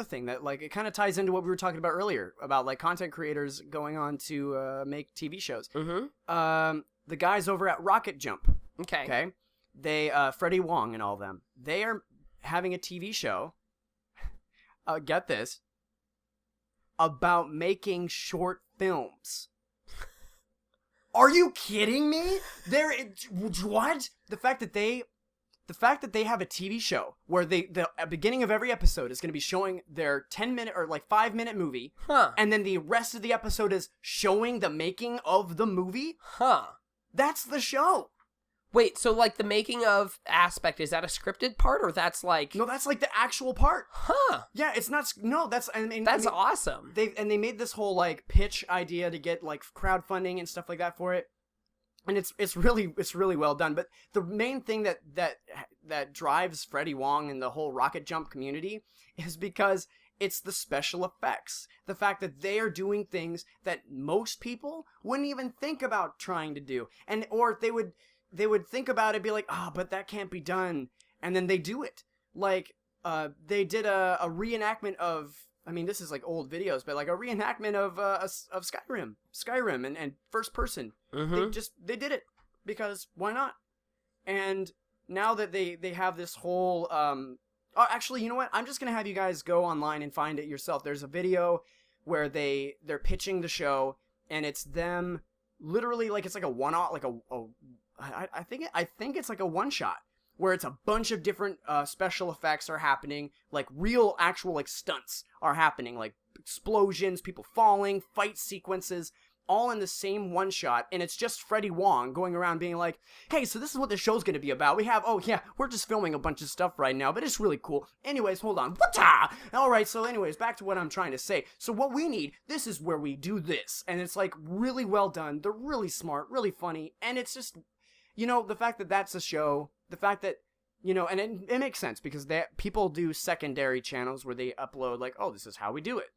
thing that, like, it kind of ties into what we were talking about earlier about, like, content creators going on to make TV shows. The guys over at Rocket Jump. Okay. They Freddie Wong and all of them. They are having a TV show. Get this. About making short films. Are you kidding me? What? The fact that they the fact that they have a TV show where the beginning of every episode is going to be showing their 10-minute or like 5-minute movie, and then the rest of the episode is showing the making of the movie. That's the show. Wait, so like the making of aspect, is that a scripted part, or that's like... No, that's like the actual part. Yeah, it's not... No, that's... That's awesome. They made this whole like pitch idea to get like crowdfunding and stuff like that for it. And it's really well done. But the main thing that drives Freddie Wong and the whole rocket jump community is because it's the special effects. The fact that they are doing things that most people wouldn't even think about trying to do. Or they would think about it and be like, but that can't be done. And then they do it. Like, they did a reenactment of, I mean, this is like old videos, but like a reenactment of Skyrim and first person. They did it because why not? And now that they have this whole, actually, you know what? I'm just going to have you guys go online and find it yourself. There's a video where they're pitching the show, and it's them literally like, it's like a one-off, like I think it's like a one-shot where it's a bunch of different special effects are happening, like real actual like stunts are happening, like explosions, people falling, fight sequences, all in the same one shot, and it's just Freddie Wong going around being like, hey, so this is what the show's gonna be about. We have, we're just filming a bunch of stuff right now, but it's really cool. Anyways, hold on. Alright, so anyways, back to what I'm trying to say. So what we need, this is where we do this. And it's like really well done. They're really smart, really funny, and it's just, the fact that that's a show, the fact that, and it makes sense because people do secondary channels where they upload like, this is how we do it.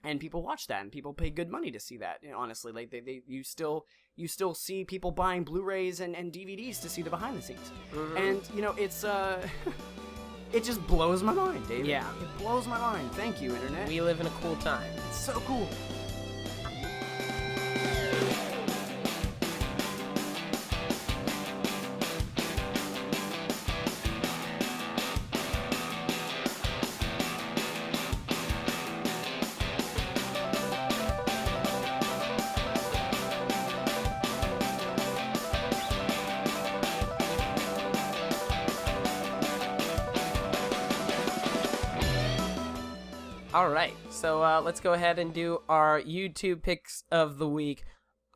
And people watch that, and people pay good money to see that. Honestly, like you still see people buying Blu-rays and DVDs to see the behind the scenes. And it's it just blows my mind, David. Yeah, it blows my mind. Thank you, internet. We live in a cool time. It's so cool. All right, so let's go ahead and do our YouTube picks of the week.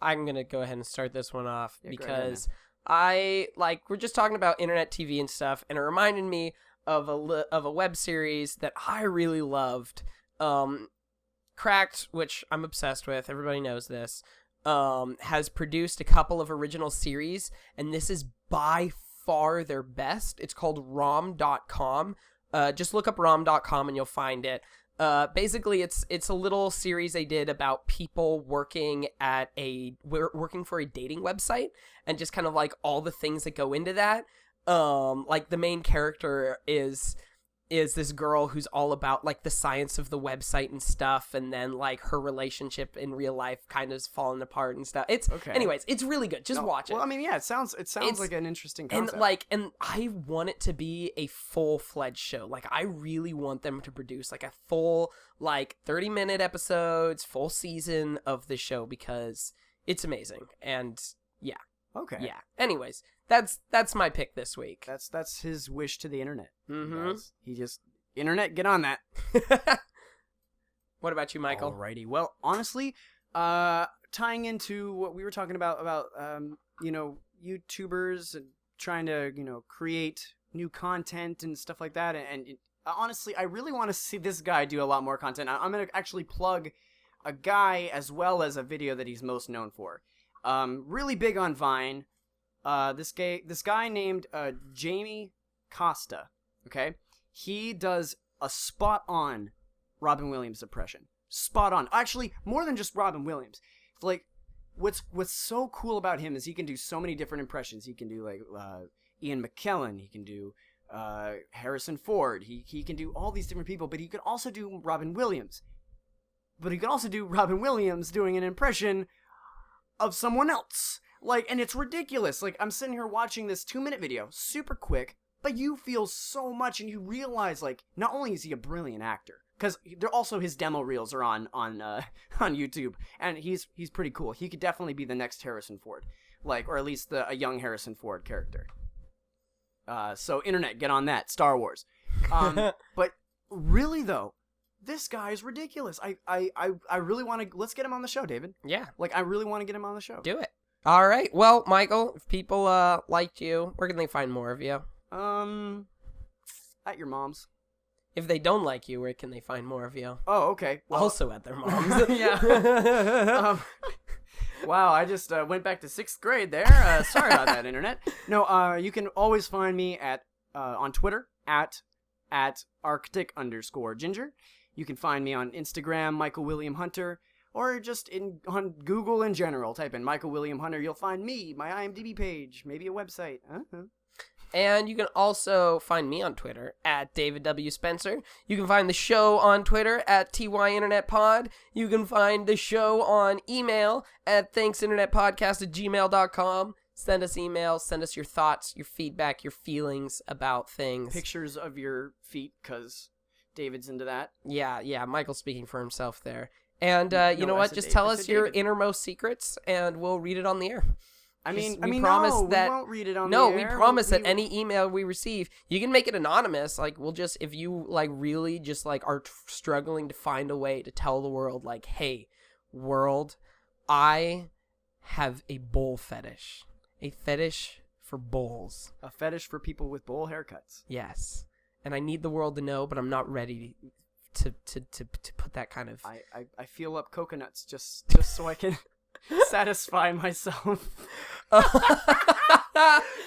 I'm going to go ahead and start this one off because we're just talking about internet TV and stuff, and it reminded me of a web series that I really loved. Cracked, which I'm obsessed with, everybody knows this, has produced a couple of original series, and this is by far their best. It's called rom.com. Just look up rom.com and you'll find it. Basically it's a little series they did about people working for a dating website, and just kind of like all the things that go into that. Like the main character is this girl who's all about like the science of the website and stuff, and then like her relationship in real life kind of is falling apart and stuff. Anyways, it's really good. Just watch it. Well, I mean, yeah, it sounds like an interesting concept. And I want it to be a full-fledged show. Like, I really want them to produce like a full 30-minute episodes, full season of the show, because it's amazing. And yeah. Okay. Yeah. Anyways, that's my pick this week. That's his wish to the internet. Mm-hmm. He just, internet, get on that. What about you, Michael? Alrighty. Well, honestly, tying into what we were talking about YouTubers and trying to, create new content and stuff like that. And honestly, I really want to see this guy do a lot more content. I'm going to actually plug a guy as well as a video that he's most known for. Really big on Vine. This guy named Jamie Costa. Okay, he does a spot on Robin Williams impression. Spot on. Actually, more than just Robin Williams. Like, what's so cool about him is he can do so many different impressions. He can do like Ian McKellen. He can do Harrison Ford. He can do all these different people, but he could also do Robin Williams. But he could also do Robin Williams doing an impression of someone else. Like, and it's ridiculous. Like, I'm sitting here watching this 2-minute video, super quick, but you feel so much, and you realize, like, not only is he a brilliant actor, because they're also, his demo reels are on YouTube, and he's pretty cool. He could definitely be the next Harrison Ford, like, or at least a young Harrison Ford character. So internet, get on that. Star Wars. But really though, this guy is ridiculous. I really want to. Let's get him on the show, David. Yeah. Like I really want to get him on the show. Do it. All right. Well, Michael, if people liked you, where can they find more of you? At your mom's. If they don't like you, where can they find more of you? Oh, okay. Well, also at their mom's. Yeah. Wow, I just went back to 6th grade there. Sorry about that, internet. No, you can always find me at on Twitter at Arctic_Ginger. You can find me on Instagram, Michael William Hunter, or just on Google in general. Type in Michael William Hunter. You'll find me, my IMDb page, maybe a website. And you can also find me on Twitter at David W. Spencer. You can find the show on Twitter at tynetpod. You can find the show on email at thanksinternetpodcast@gmail.com. Send us emails. Send us your thoughts, your feedback, your feelings about things. Pictures of your feet, because David's into that. Yeah. Michael's speaking for himself there. And you know I what? said Just David. tell I us said your David. innermost secrets, and we'll read it on the air. We promise that we won't read it on no, the we air. promise that any email we receive, you can make it anonymous. Like we'll just, if you like really just like are struggling to find a way to tell the world, like, hey, world, I have a bowl fetish, a fetish for bowls, a fetish for people with bowl haircuts. yes, and I need the world to know, but I'm not ready to put that kind of. I feel up coconuts just so I can satisfy myself.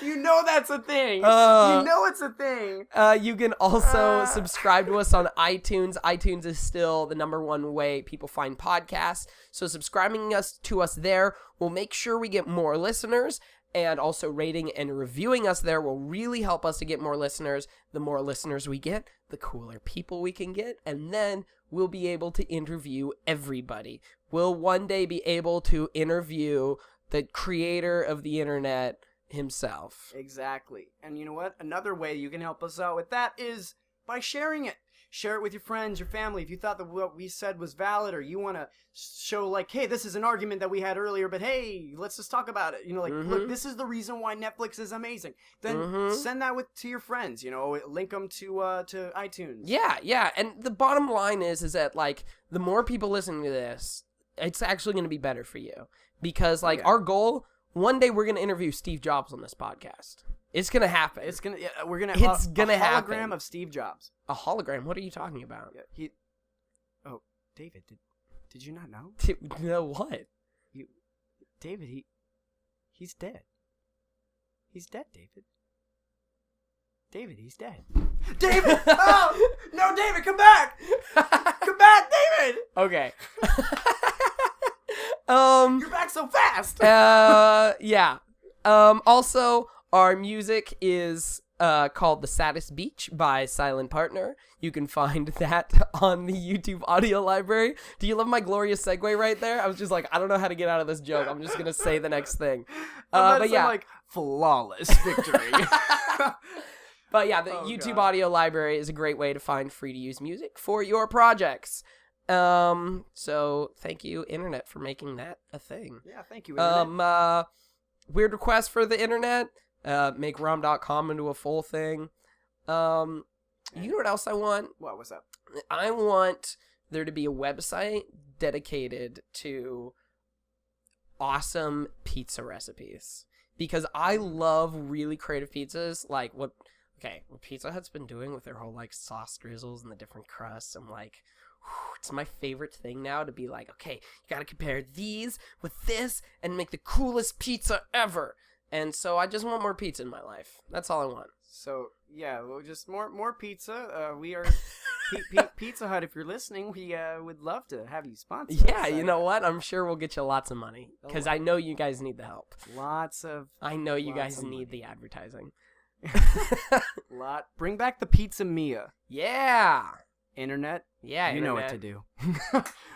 You know that's a thing. You know it's a thing. You can also subscribe to us on iTunes. iTunes is still the #1 way people find podcasts. So subscribing to us there will make sure we get more listeners. And also rating and reviewing us there will really help us to get more listeners. The more listeners we get, the cooler people we can get. And then we'll be able to interview everybody. We'll one day be able to interview the creator of the internet himself. Exactly. And you know what? Another way you can help us out with that is by sharing it. Share it with your friends, your family. If you thought that what we said was valid, or you want to show like, hey, this is an argument that we had earlier, but hey, let's just talk about it. You know, like, look, this is the reason why Netflix is amazing. Then send that to your friends. You know, link them to iTunes. Yeah. And the bottom line is that like the more people listening to this, it's actually going to be better for you, because like our goal, one day we're going to interview Steve Jobs on this podcast. It's gonna happen. It's gonna. Yeah, we're gonna. It's gonna happen. happen. Hologram of Steve Jobs. A hologram? What are you talking about? Yeah, Oh, David, did you not know? No, what? David, he's dead. He's dead, David. David, he's dead. David! Oh! No, David, come back! Come back, David! Okay. You're back so fast! Yeah. Also, our music is called The Saddest Beach by Silent Partner. You can find that on the YouTube audio library. Do you love my glorious segue right there? I was just like, I don't know how to get out of this joke. I'm just going to say the next thing. But yeah. Like, flawless victory. But yeah, the YouTube audio library is a great way to find free-to-use music for your projects. So thank you, Internet, for making that a thing. Yeah, thank you, Internet. Weird request for the Internet. Make rom.com into a full thing. You know what else I want? What's up? I want there to be a website dedicated to awesome pizza recipes, because I love really creative pizzas, like what Pizza Hut's been doing with their whole like sauce drizzles and the different crusts. I'm like, it's my favorite thing now to be like, okay, you gotta compare these with this and make the coolest pizza ever. And so I just want more pizza in my life. That's all I want. So yeah, well, just more pizza. We are Pizza Hut. If you're listening, we would love to have you sponsor. Yeah, you know what? I'm sure we'll get you lots of money, because I know you guys need the help. I know you guys need the advertising. Bring back the pizza Mia. Yeah. Internet. Yeah, you Internet. know what to do.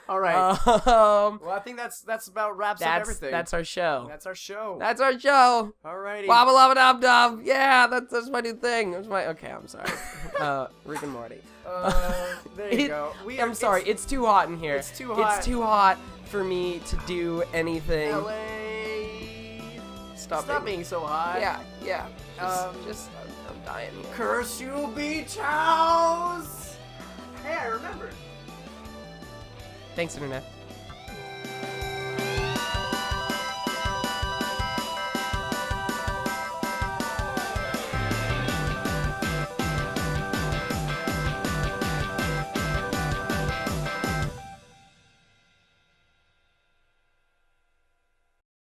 All right. Well, I think that's about wraps up everything. That's our show. That's our show. All righty. Wobble lubba dub dub. Yeah, that's my new thing. Okay, I'm sorry. Rick and Morty. There you go. I'm sorry. It's too hot in here. It's too hot. It's too hot for me to do anything. LA. Stop being so hot. Yeah. Just I'm dying here. Curse you, beach house! Hey, I remembered. Thanks, Internet.